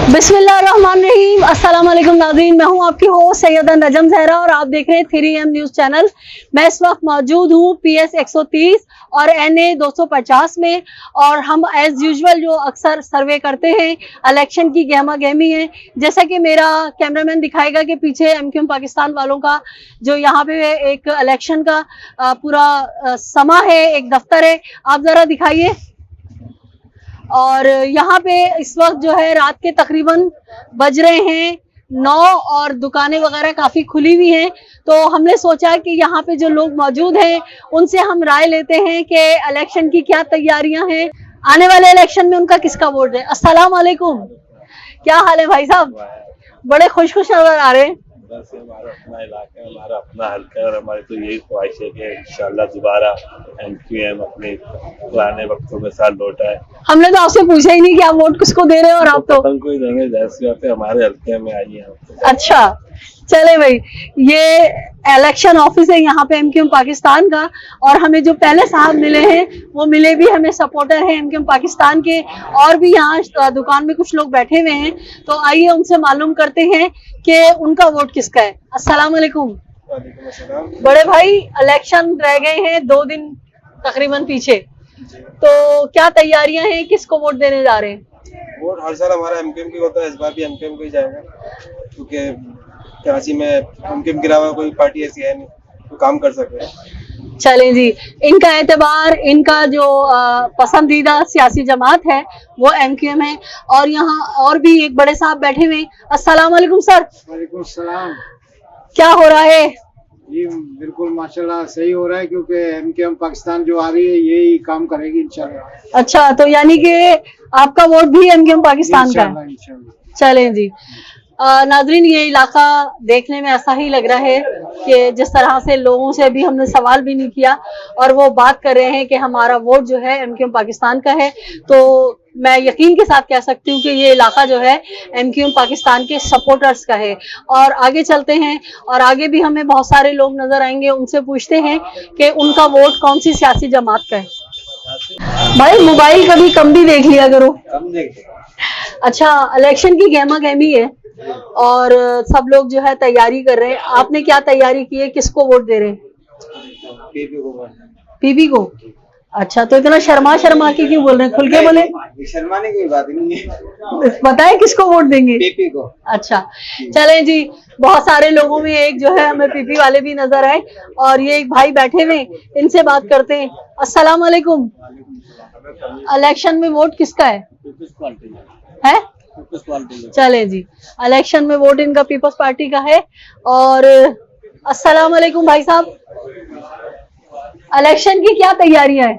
बिस्मिल्लाहिर्रहमानिर्रहीम। अस्सलाम वालेकुम नाज़रीन, मैं हूं आपकी होस्ट सैयदा नजम जहरा और आप देख रहे हैं 3M न्यूज चैनल। मैं इस वक्त मौजूद हूं PS 130 और NA 250 में, और हम एज यूजुअल जो अक्सर सर्वे करते हैं इलेक्शन की गहमा गहमी है। जैसा कि मेरा कैमरामैन दिखाएगा कि पीछे MQM पाकिस्तान वालों का जो यहाँ पे एक इलेक्शन का पूरा समा है, एक दफ्तर है, आप जरा दिखाइए। और यहाँ पे इस वक्त जो है रात के तकरीबन बज रहे हैं 9 और दुकानें वगैरह काफी खुली हुई हैं। तो हमने सोचा कि यहाँ पे जो लोग मौजूद हैं उनसे हम राय लेते हैं कि इलेक्शन की क्या तैयारियां हैं, आने वाले इलेक्शन में उनका किसका वोट है। अस्सलाम वालेकुम, क्या हाल है भाई साहब? बड़े खुश खुश नजर आ रहे हैं। बस हमारा अपना इलाका है, हमारा अपना हल्का है और हमारी तो यही ख्वाहिश है कि इंशाल्लाह दोबारा MQM अपने पुराने वक्तों में साथ लौटा है। हमने तो आपसे पूछा ही नहीं कि आप वोट किसको दे रहे हो, और आप तो पतंग को ही देंगे, जैसी बात है हमारे हल्के में आई है। अच्छा चले भाई, ये इलेक्शन ऑफिस है यहाँ पे MQM पाकिस्तान का, और हमें जो पहले साहब मिले हैं वो मिले भी हमें सपोर्टर हैं MQM पाकिस्तान के, और भी यहाँ दुकान में कुछ लोग बैठे हुए हैं। तो आइए उनसे मालूम करते हैं कि उनका वोट किसका है। अस्सलाम वालेकुम। बड़े भाई, इलेक्शन रह गए हैं 2 दिन तकरीबन पीछे, तो क्या तैयारियां हैं, किसको वोट देने जा रहे हैं? वोट हर साल हमारा MQM की होता है, इस बार भी MQM को ही जाएगा, क्योंकि कराची में MQM के अलावा कोई पार्टी ऐसी है नहीं जो काम कर सके। चलें जी, इनका एतबार, इनका जो पसंदीदा सियासी जमात है वो MQM है। और यहाँ और भी एक बड़े साहब बैठे हुए। अस्सलाम वालेकुम सर। वालेकुम सलाम। क्या हो रहा है? ये बिल्कुल माशाल्लाह सही हो रहा है, क्योंकि MQM पाकिस्तान जो आ रही है यही काम करेगी इंशाल्लाह। अच्छा, तो यानी कि आपका वोट भी MQM पाकिस्तान का है। इंशाल्लाह। चलें जी, नाजरीन, ये इलाका देखने में ऐसा ही लग रहा है कि जिस तरह से लोगों से अभी हमने सवाल भी नहीं किया और वो बात कर रहे हैं कि हमारा वोट जो है MQM पाकिस्तान का है, तो मैं यकीन के साथ कह सकती हूँ कि ये इलाका जो है MQM पाकिस्तान के सपोर्टर्स का है। और आगे चलते हैं, और आगे भी हमें बहुत सारे लोग नजर आएंगे, उनसे पूछते हैं कि उनका वोट कौन सी सियासी जमात का है। भाई मोबाइल कभी कम भी देख लिया करो। कम देखते। अच्छा, इलेक्शन की गहमा गहमी है और सब लोग जो है तैयारी कर रहे हैं। आपने क्या तैयारी की है, किसको वोट दे रहे हैं? पीपी को। अच्छा, तो इतना शर्मा शर्मा के क्यों बोल रहे हैं, खुल के बोले। शर्माने की बात नहीं है, बताएं किसको वोट देंगे? पीपी को। अच्छा चलें जी, बहुत सारे लोगों में एक जो है हमें पीपी वाले भी नजर आए, और ये एक भाई बैठे हुए, इनसे बात करते हैं। अस्सलाम वालेकुम। इलेक्शन में वोट किसका है? चले जी, इलेक्शन में वोट इनका पीपल्स पार्टी का है। और अस्सलाम वालेकुम भाई साहब, इलेक्शन की क्या तैयारियां है?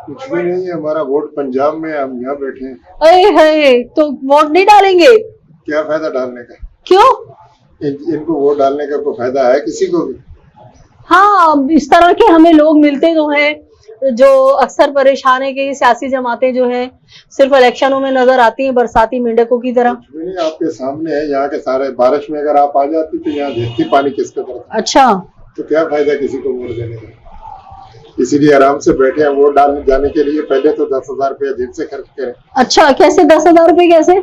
कुछ भी नहीं है, हमारा वोट पंजाब में, हम यहाँ बैठे हैं। अरे है, तो वोट नहीं डालेंगे? क्या फायदा डालने का? क्यों? इनको वोट डालने का कोई फायदा है किसी को भी? हाँ, इस तरह के हमें लोग मिलते तो हैं जो अक्सर परेशान है कि सियासी जमातें जो है सिर्फ इलेक्शनों में नजर आती हैं, बरसाती मेंढकों की तरह। कुछ भी नहीं, आपके सामने है। यहाँ के सारे बारिश में अगर आप आ जाती तो यहाँ देखती पानी किसका तरफ। अच्छा, तो क्या फायदा किसी को वोट देने का? इसीलिए आराम से बैठे हैं। वोट डालने जाने के लिए पहले तो 10,000 रुपया जेब से खर्च करें। अच्छा, कैसे 10,000 रुपए कैसे?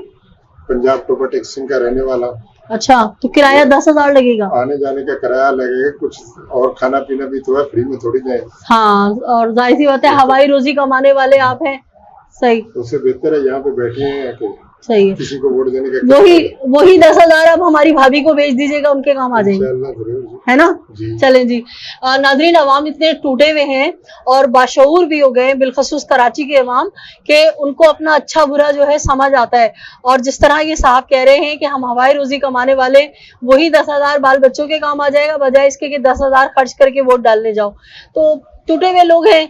पंजाब टोपर टेक्सिंग का रहने वाला। अच्छा, तो किराया 10,000 लगेगा? आने जाने का किराया लगेगा कुछ, और खाना पीना भी तो है, फ्री में थोड़ी जाएगा। हाँ, और जाहिर सी बात है हवाई रोजी कमाने वाले आप हैं। सही, उससे बेहतर है यहाँ पे बैठे हैं कि सही है। किसी को वोट देने का। वही 10,000 अब हमारी भाभी को भेज दीजिएगा, उनके काम आ जाएंगे, है ना जी। चलें जी, नाज़रीन, अवाम इतने टूटे हुए हैं और बाशऊर भी हो गए हैं, बिलखसूस कराची के अवाम, के उनको अपना अच्छा बुरा जो है समझ आता है। और जिस तरह ये साहब कह रहे हैं कि हम हवाई रोजी कमाने वाले, वही 10,000 बाल बच्चों के काम आ जाएगा, बजाय इसके कि 10,000 खर्च करके वोट डालने जाओ। तो टूटे हुए लोग हैं,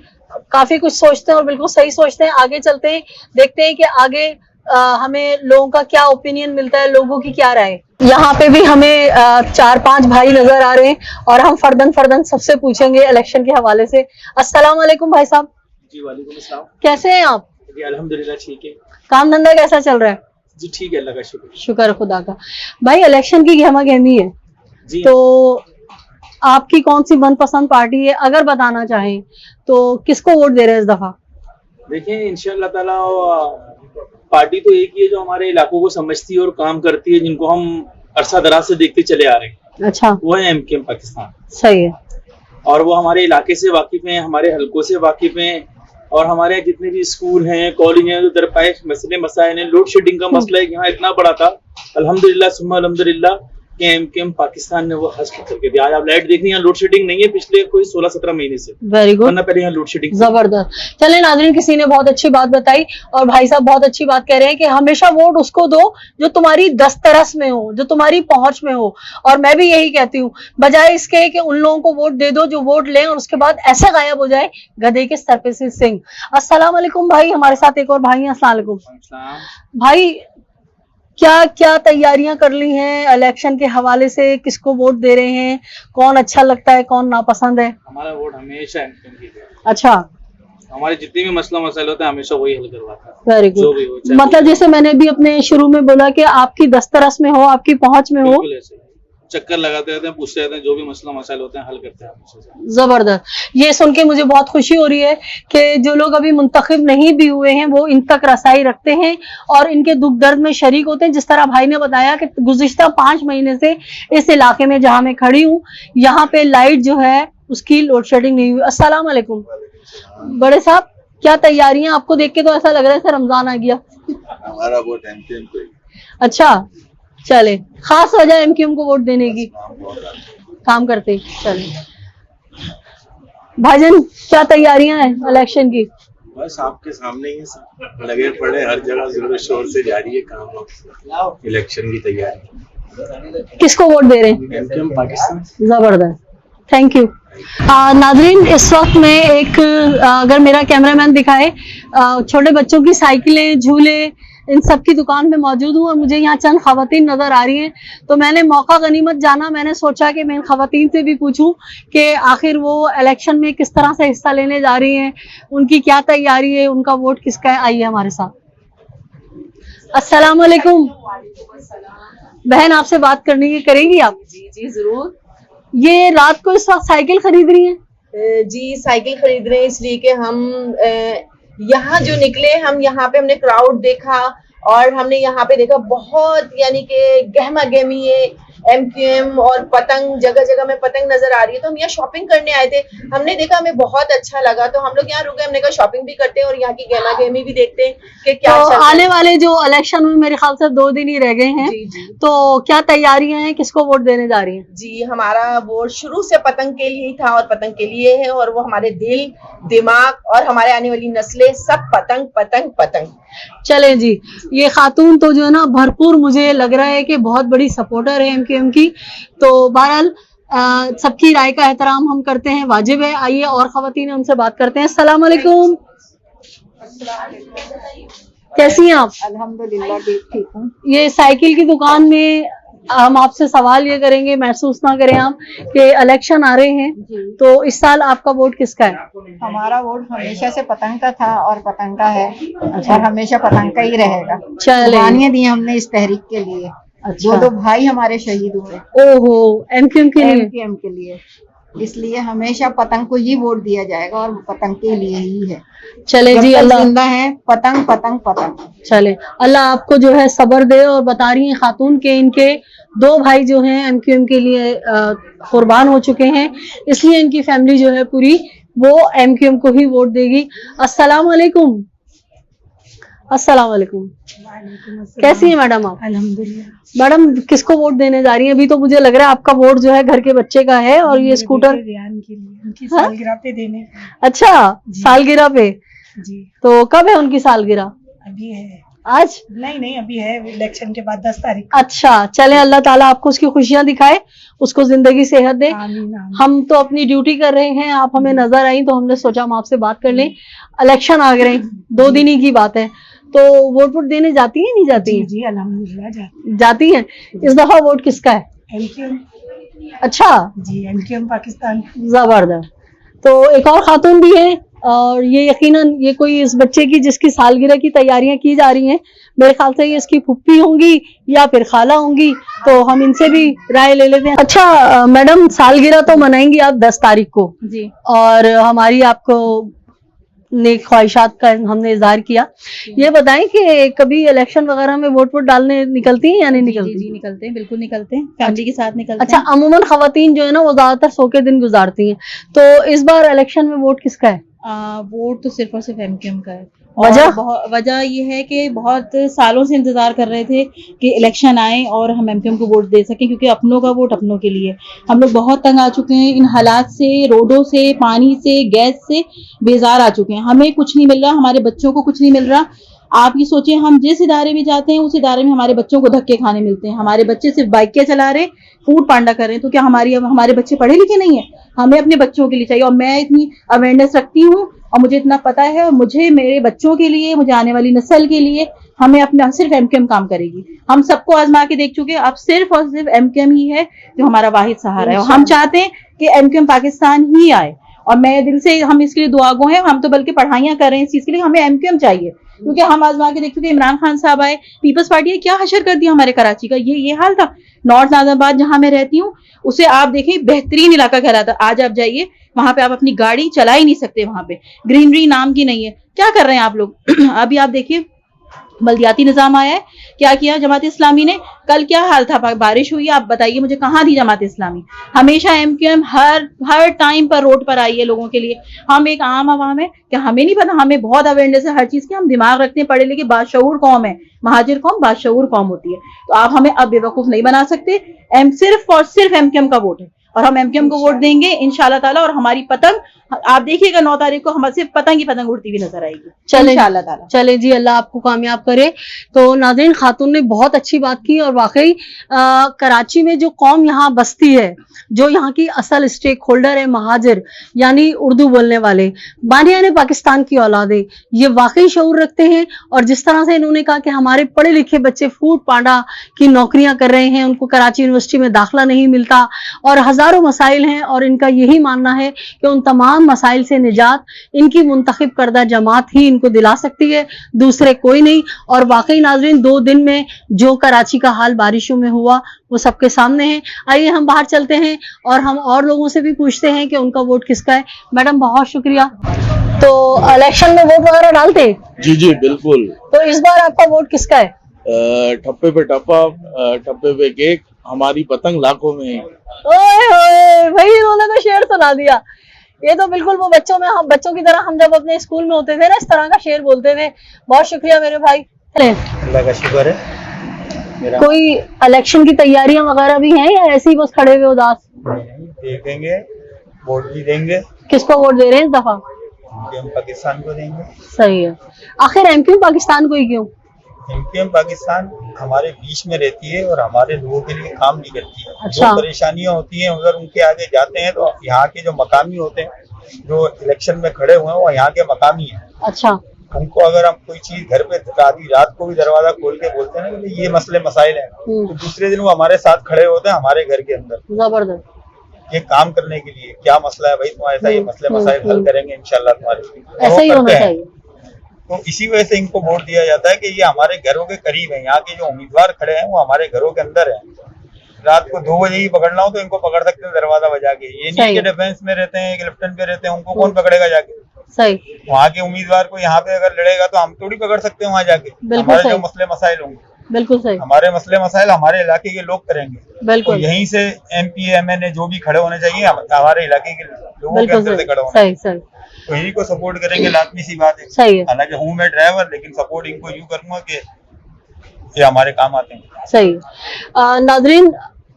काफी कुछ सोचते हैं और बिल्कुल सही सोचते हैं। आगे चलते हैं, देखते हैं कि आगे हमें लोगों का क्या ओपिनियन मिलता है, लोगों की क्या राय। यहाँ पे भी हमें 4-5 भाई नजर आ रहे हैं और हम फर्दन सबसे पूछेंगे इलेक्शन के हवाले से। अस्सलाम वालेकुम भाई साहब। जी वालेकुम अस्सलाम। कैसे हैं आप? जी अल्हम्दुलिल्लाह ठीक है। काम धंधा कैसा चल रहा है? जी ठीक है, अल्लाह का शुक्र। शुक्र खुदा का। भाई इलेक्शन की गहमा गहमी है जी, तो आपकी कौन सी मनपसंद पार्टी है, अगर बताना चाहें तो किसको वोट दे रहे हैं इस दफा? देखिए इंशाअल्लाह ताला पार्टी तो एक ही है जो हमारे इलाकों को समझती है और काम करती है, जिनको हम अरसा दराज से देखते चले आ रहे हैं, अच्छा, वो है एमकेएम पाकिस्तान। सही है। और वो हमारे इलाके से वाकिफ हैं, हमारे हलकों से वाकिफ हैं, और हमारे यहाँ जितने भी स्कूल हैं, कॉलेज हैं, तो दरपेश मसले मसाइल हैं। लोड शेडिंग का मसला है यहाँ इतना बड़ा था, अल्हम्दुलिल्लाह सुम्मा अल्हम्दुलिल्लाह कि एमकेएम पाकिस्तान ने वो हस्म करके दिया। आज आप लाइट देख रही हैं, यहाँ लोड शेडिंग नहीं है पिछले कोई 16-17 महीने से, वेरी गुड, वरना पहले यहाँ लोड शेडिंग। जबरदस्त। चले नाज़रीन, किसी ने बहुत अच्छी बात बताई और भाई साहब बहुत अच्छी बात कह रहे हैं कि हमेशा वोट उसको दो जो तुम्हारी दस्तरस में हो, जो तुम्हारी पहुंच में हो। और मैं भी यही कहती हूँ, बजाय इसके कि उन लोगों को वोट दे दो जो वोट लें और उसके बाद ऐसे गायब हो जाए गधे के सर पे से सिंह। अस्सलाम वालेकुम भाई, हमारे साथ एक और भाई हैं। अस्सलाम वालेकुम भाई, क्या क्या तैयारियां कर ली हैं इलेक्शन के हवाले से? किसको वोट दे रहे हैं? कौन अच्छा लगता है, कौन नापसंद है? हमारा वोट हमेशा एमकेएम की है। अच्छा, हमारे जितने भी मसला मसाइल होते हैं हमेशा वही हल करवाता है। वेरी जो भी हो, गुड। चाहे मतलब जैसे मैंने भी अपने शुरू में बोला कि आपकी दस्तरस में हो, आपकी पहुंच में हो। बिल्कुल ऐसे ही। चक्कर लगाते रहते हैं, पूछते रहते हैं, जो भी मसला मसाइल होते हैं हल करते हैं हमेशा से। जबरदस्त। ये सुन के मुझे बहुत खुशी हो रही है कि जो लोग अभी मुंतखब नहीं भी हुए हैं वो इन तक रसाई रखते हैं और इनके दुख दर्द में शरीक होते हैं। जिस तरह भाई ने बताया कि गुज़िश्ता 5 महीने से इस इलाके में जहां मैं खड़ी हूँ, यहाँ पे लाइट जो है उसकी लोड शेडिंग नहीं हुई। अस्सलाम वालेकुम बड़े साहब, क्या तैयारियां? आपको देख के तो ऐसा लग रहा है रमजान आ गया। हमारा वोट एमकेएम को। अच्छा, चले, खास वजह एमकेएम को वोट देने की? काम करते। चले भाईजान, क्या तैयारियां हैं इलेक्शन की? बस आपके सामने ही सब लगे पड़े, हर जगह जोर शोर से जारी है काम, इलेक्शन की तैयारी। किसको वोट दे रहे हैं? एमकेएम पाकिस्तान। जबरदस्त, थैंक यू। नाजरीन, इस वक्त में एक अगर मेरा कैमरामैन दिखाए, छोटे बच्चों की साइकिलें, झूले, इन सब की दुकान में मौजूद हूँ और मुझे यहाँ चंद खवातीन नजर आ रही हैं। तो मैंने मौका गनीमत जाना, मैंने सोचा कि मैं इन खवातीन से भी पूछूं कि आखिर वो इलेक्शन में किस तरह से हिस्सा लेने जा रही हैं, उनकी क्या तैयारी है, उनका वोट किसका है। आइए हमारे साथ। अस्सलाम वालेकुम बहन, आपसे बात करनी है, करेंगी आप? जी जरूर। ये रात को इस वक्त साइकिल खरीद रही हैं? जी साइकिल खरीद रहे हैं इसलिए कि हम यहाँ जो निकले, हम यहाँ पे हमने क्राउड देखा और हमने यहाँ पे देखा बहुत, यानी कि गहमा गहमी है एमकेएम और पतंग, जगह जगह में पतंग नजर आ रही है। तो हम यहाँ शॉपिंग करने आए थे, हमने देखा, हमें बहुत अच्छा लगा, तो हम लोग यहाँ रुके। हमने कहा शॉपिंग भी करते हैं और यहाँ की गहमा गहमी भी देखते हैं कि क्या तो चल रहा है। आने वाले जो इलेक्शन में मेरे ख्याल से 2 दिन ही रह गए हैं, जी जी तो क्या तैयारियां हैं, किसको वोट देने जा रही हैं? जी, हमारा वोट शुरू से पतंग के लिए ही था और पतंग के लिए है, और वो हमारे दिल, दिमाग और हमारे आने वाली नस्लें सब पतंग पतंग पतंग। चले जी, ये खातून तो जो है ना भरपूर, मुझे लग रहा है कि बहुत बड़ी सपोर्टर है एमकेएम की। तो बहरहाल सबकी राय का एहतराम हम करते हैं, वाजिब है। आइए और खवातीन उनसे बात करते हैं। अस्सलाम वालेकुम, कैसी हैं आप? अल्हम्दुलिल्लाह ठीक हूँ। ये साइकिल की दुकान में हम आपसे सवाल ये करेंगे, महसूस ना करें आप कि इलेक्शन आ रहे हैं, तो इस साल आपका वोट किसका है? हमारा वोट हमेशा से पतंग का था और पतंग का है और हमेशा पतंग का ही रहेगा। चले। कुर्बानियां दी हमने इस तहरीक के लिए। अच्छा। 2 भाई हमारे शहीद हुए ओहो, एमकेएम के लिए? एमकेएम के लिए, इसलिए हमेशा पतंग को ही वोट दिया जाएगा और पतंग के लिए ही है। चले जब जी, तक अल्लाह जिंदा है पतंग पतंग पतंग। चले, अल्लाह आपको जो है सब्र दे। और बता रही हैं खातून के इनके 2 भाई जो हैं एमकेएम के लिए कुर्बान हो चुके हैं, इसलिए इनकी फैमिली जो है पूरी वो एमकेएम को ही वोट देगी। अस्सलाम वालेकुम। अस्सलाम वालेकुम, कैसी हैं मैडम आप? अल्हम्दुलिल्लाह। मैडम, किसको वोट देने जा रही हैं? अभी तो मुझे लग रहा है आपका वोट जो है घर के बच्चे का है और ये स्कूटर। रियान के लिए उनकी हाँ? सालगिरह पे देने। अच्छा, सालगिरह पे? जी, तो कब है उनकी सालगिरह? अभी है। आज? नहीं अभी है, इलेक्शन के बाद 10 तारीख को। अच्छा, चले, अल्लाह ताला आपको उसकी खुशियां दिखाए, उसको जिंदगी सेहत दे। आमीन, आमीन। हम तो अपनी ड्यूटी कर रहे हैं, आप हमें नजर आई तो हमने सोचा हम आपसे बात कर लें। इलेक्शन आ गए, 2 दिन ही की बात है, तो वोट देने जाती है नहीं जाती है? जी अल्हम्दुलिल्लाह जाती हैं। इस दफा वोट किसका है? एमकेएम। अच्छा, जी एमकेएम पाकिस्तान। जबरदस्त। तो एक और खातून भी है और ये यकीनन ये कोई इस बच्चे की जिसकी सालगिरह की तैयारियां की जा रही हैं, मेरे ख्याल से ये इसकी फुप्पी होंगी या फिर खाला होंगी, तो हम इनसे भी राय ले लेते हैं। अच्छा मैडम, सालगिरह तो मनाएंगी आप 10 तारीख को जी, और हमारी आपको नेक ख्वाहिशात का हमने इजहार किया। ये बताएं कि कभी इलेक्शन वगैरह में वोट निकलती हैं या नहीं निकलती? जी निकलते हैं, बिल्कुल निकलते हैं, फैमिली के साथ निकलते अच्छा, अमूमन खवातीन जो है ना वो ज्यादातर 100 के दिन गुजारती हैं, तो इस बार इलेक्शन में वोट किसका है? वोट तो सिर्फ और सिर्फ एमक्यूएम का है। वजह ये है कि बहुत सालों से इंतजार कर रहे थे कि इलेक्शन आए और हम एमक्यूएम को वोट दे सकें, क्योंकि अपनों का वोट अपनों के लिए। हम लोग बहुत तंग आ चुके हैं इन हालात से, रोडों से, पानी से, गैस से बेजार आ चुके हैं। हमें कुछ नहीं मिल रहा, हमारे बच्चों को कुछ नहीं मिल रहा। आप ये सोचें, हम जिस इदारे में जाते हैं उस इदारे में हमारे बच्चों को धक्के खाने मिलते हैं। हमारे बच्चे सिर्फ बाइकें चला रहे, फूड पांडा कर रहे हैं, तो क्या हमारे बच्चे पढ़े लिखे नहीं है? हमें अपने बच्चों के लिए चाहिए, और मैं इतनी अवेयरनेस रखती हूँ और मुझे इतना पता है, और मुझे मेरे बच्चों के लिए, मुझे आने वाली नस्ल के लिए हमें अपना सिर्फ एमक्यूएम काम करेगी। हम सबको आजमा के देख चुके हैं, अब सिर्फ और सिर्फ एमक्यूएम ही है जो हमारा वाहिद सहारा है, और हम चाहते हैं कि एमक्यूएम पाकिस्तान ही आए। और मैं दिल से, हम इसके लिए दुआगो हैं, हम तो बल्कि पढ़ाइयाँ कर रहे हैं इस चीज के लिए, हमें एमक्यूएम चाहिए, क्योंकि हम आजमा के देख चुके। इमरान खान साहब आए, पीपल्स पार्टी ने क्या हशर कर दिया हमारे कराची का, ये हाल था। नॉर्थ नाज़िमाबाद जहां मैं रहती हूँ, उसे आप देखें, बेहतरीन इलाका कहलाता। आज आप जाइए वहां पे, आप अपनी गाड़ी चला ही नहीं सकते, वहां पे ग्रीनरी नाम की नहीं है। क्या कर रहे हैं आप लोग? अभी आप देखिए, बल्दियाती निजाम आया है, क्या किया जमात इस्लामी ने? कल क्या हाल था, बारिश हुई, आप बताइए मुझे, कहाँ थी जमात इस्लामी? हमेशा एमक्यूएम हर टाइम पर रोड पर आई है लोगों के लिए। हम एक आम आवाम है, क्या हमें नहीं पता? हमें बहुत अवेयरनेस है हर चीज की, हम दिमाग रखते हैं, पढ़े लिखे बाशऊर कौम है। महाजिर कौम बाशऊर कौम होती है, तो आप हमें अब बेवकूफ नहीं बना सकते। सिर्फ और सिर्फ एमक्यूएम का वोट है, और हम एमक्यूएम को वोट देंगे इंशाल्लाह ताला। और हमारी पतंग, आप देखिएगा 9 तारीख को हमारे पतंग ही पतंग उड़ती हुई नजर आएगी, इंशाल्लाह ताला। चले जी, अल्लाह आपको कामयाब करे। तो नाज़रीन, खातून ने बहुत अच्छी बात की, और वाकई कराची में जो कौम यहाँ बसती है, जो यहाँ की असल स्टेक होल्डर है, महाजिर यानी उर्दू बोलने वाले, बानियाने पाकिस्तान की औलादे, ये वाकई शऊर रखते हैं। और जिस तरह से इन्होंने कहा कि हमारे पढ़े लिखे बच्चे फूड पांडा की नौकरियां कर रहे हैं, उनको कराची यूनिवर्सिटी में दाखिला नहीं मिलता, और हजारों मसाइल हैं, और इनका यही मानना है कि उन तमाम मसाइल से निजात इनकी मुंतखब करदा जमात ही इनको दिला सकती है, दूसरे कोई नहीं। और वाकई नाज़रीन, 2 दिन में जो कराची का हाल बारिशों में हुआ वो सबके सामने है। आइए हम बाहर चलते हैं और हम और लोगों से भी पूछते हैं कि उनका वोट किसका है। मैडम, बहुत शुक्रिया। तो इलेक्शन में वोट वगैरह डालते हैं? जी जी बिल्कुल। तो इस बार आपका वोट किसका है? ठप्पे पे टप्पा, ठप्पे पे केक, हमारी पतंग लाखों में है। ओए ओए, भाई इन्होंने तो शेर सुना दिया। ये तो बिल्कुल वो बच्चों की तरह, हम जब अपने स्कूल में होते थे ना, इस तरह का शेर बोलते थे। बहुत शुक्रिया मेरे भाई। अल्लाह का शुक्र है। कोई इलेक्शन की तैयारियां वगैरह भी हैं या ऐसे ही बस खड़े हुए उदास? देखेंगे, वोट भी देंगे। किसको वोट दे रहे हैं इस दफा? एमक्यूएम पाकिस्तान को देंगे। सही है। आखिर एमक्यूएम पाकिस्तान को ही क्यों? एमक्यूएम पाकिस्तान हमारे बीच में रहती है और हमारे लोगों के लिए काम नहीं करती है। अच्छा। जो परेशानियां होती हैं, अगर उनके आगे जाते हैं तो यहाँ के जो मकामी होते हैं, जो इलेक्शन में खड़े हुए हैं, वो यहाँ के मकामी हैं। अच्छा। उनको अगर हम कोई चीज घर पे आधी रात को भी दरवाजा खोल के बोलते हैं ना कि ये मसले मसाइल हैं, तो दूसरे दिन वो हमारे साथ खड़े होते हैं हमारे घर के अंदर, जबरदस्त, ये काम करने के लिए। क्या मसला है भाई तुम्हारा, ऐसा ये मसले मसाइल हल करेंगे इंशाल्लाह तुम्हारे। ऐसा ही होना चाहिए। तो इसी वजह से इनको वोट दिया जाता है कि ये हमारे घरों के करीब है। यहाँ के जो उम्मीदवार खड़े हैं वो हमारे घरों के अंदर है। रात को 2 बजे ही पकड़ना हो तो इनको पकड़ सकते हैं दरवाजा बजा के। ये नहीं कि डिफेंस में रहते हैं, क्लिफ्टन पे रहते हैं, उनको कौन पकड़ेगा जाके? सही। वहाँ के उम्मीदवार को यहाँ पे अगर लड़ेगा तो हम थोड़ी पकड़ सकते हैं वहाँ जाके। हमारे जो मसले मसाइल होंगे, बिल्कुल सही, हमारे मसले मसाइल हमारे इलाके के लोग करेंगे। बिल्कुल। तो यहीं से MP MNA जो भी खड़े होने चाहिए हमारे इलाके के लोगों के अंदर से खड़े होने। सही सही। तो इन्हीं को सपोर्ट करेंगे, लाजमी सी बात है। सही है। हालांकि हूँ मैं ड्राइवर, लेकिन सपोर्ट इनको यूँ करूंगा कि ये हमारे काम आते हैं। सही। नाज़रीन,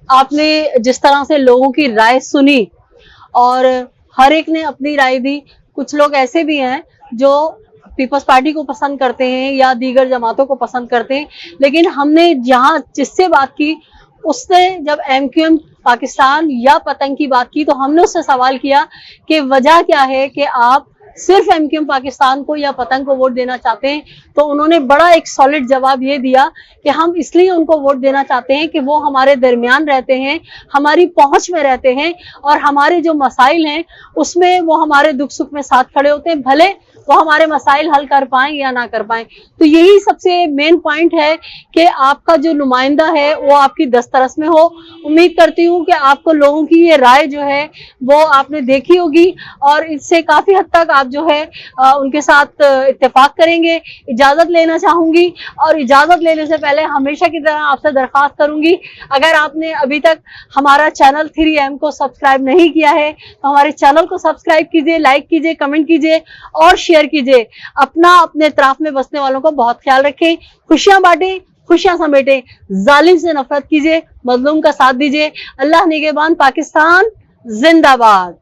आपने जिस तरह से लोगों की राय सुनी और हर एक ने अपनी राय दी। कुछ लोग ऐसे भी हैं जो पीपल्स पार्टी को पसंद करते हैं या दीगर जमातों को पसंद करते हैं, लेकिन हमने जहां जिससे बात की उसने जब एमक्यूएम पाकिस्तान या पतंग की बात की तो हमने उससे सवाल किया कि वजह क्या है कि आप सिर्फ एमक्यूएम पाकिस्तान को या पतंग को वोट देना चाहते हैं। तो उन्होंने बड़ा एक सॉलिड जवाब ये दिया कि हम इसलिए उनको वोट देना चाहते हैं कि वो हमारे दरमियान रहते हैं, हमारी पहुंच में रहते हैं और हमारे जो मसाइल हैं उसमें वो हमारे दुख सुख में साथ खड़े होते हैं। भले वो हमारे मसाइल हल कर पाएं या ना कर पाएं। तो यही सबसे मेन पॉइंट है कि आपका जो नुमाइंदा है वो आपकी दस्तरस में हो। उम्मीद करती हूँ कि आपको लोगों की ये राय जो है वो आपने देखी होगी और इससे काफी हद तक आप जो है उनके साथ इत्तेफाक करेंगे। इजाजत लेना चाहूंगी और इजाजत लेने से पहले हमेशा की तरह आपसे दरखास्त करूंगी, अगर आपने अभी तक हमारा चैनल 3M को सब्सक्राइब नहीं किया है तो हमारे चैनल को सब्सक्राइब कीजिए, लाइक कीजिए, कमेंट कीजिए और शेयर कीजिए। अपना अपने इत्राफ में बसने वालों का बहुत ख्याल रखें, खुशियां बांटें, खुशियां समेटें, जालिम से नफरत कीजिए, मजलूम का साथ दीजिए। अल्लाह निगहबान, पाकिस्तान जिंदाबाद।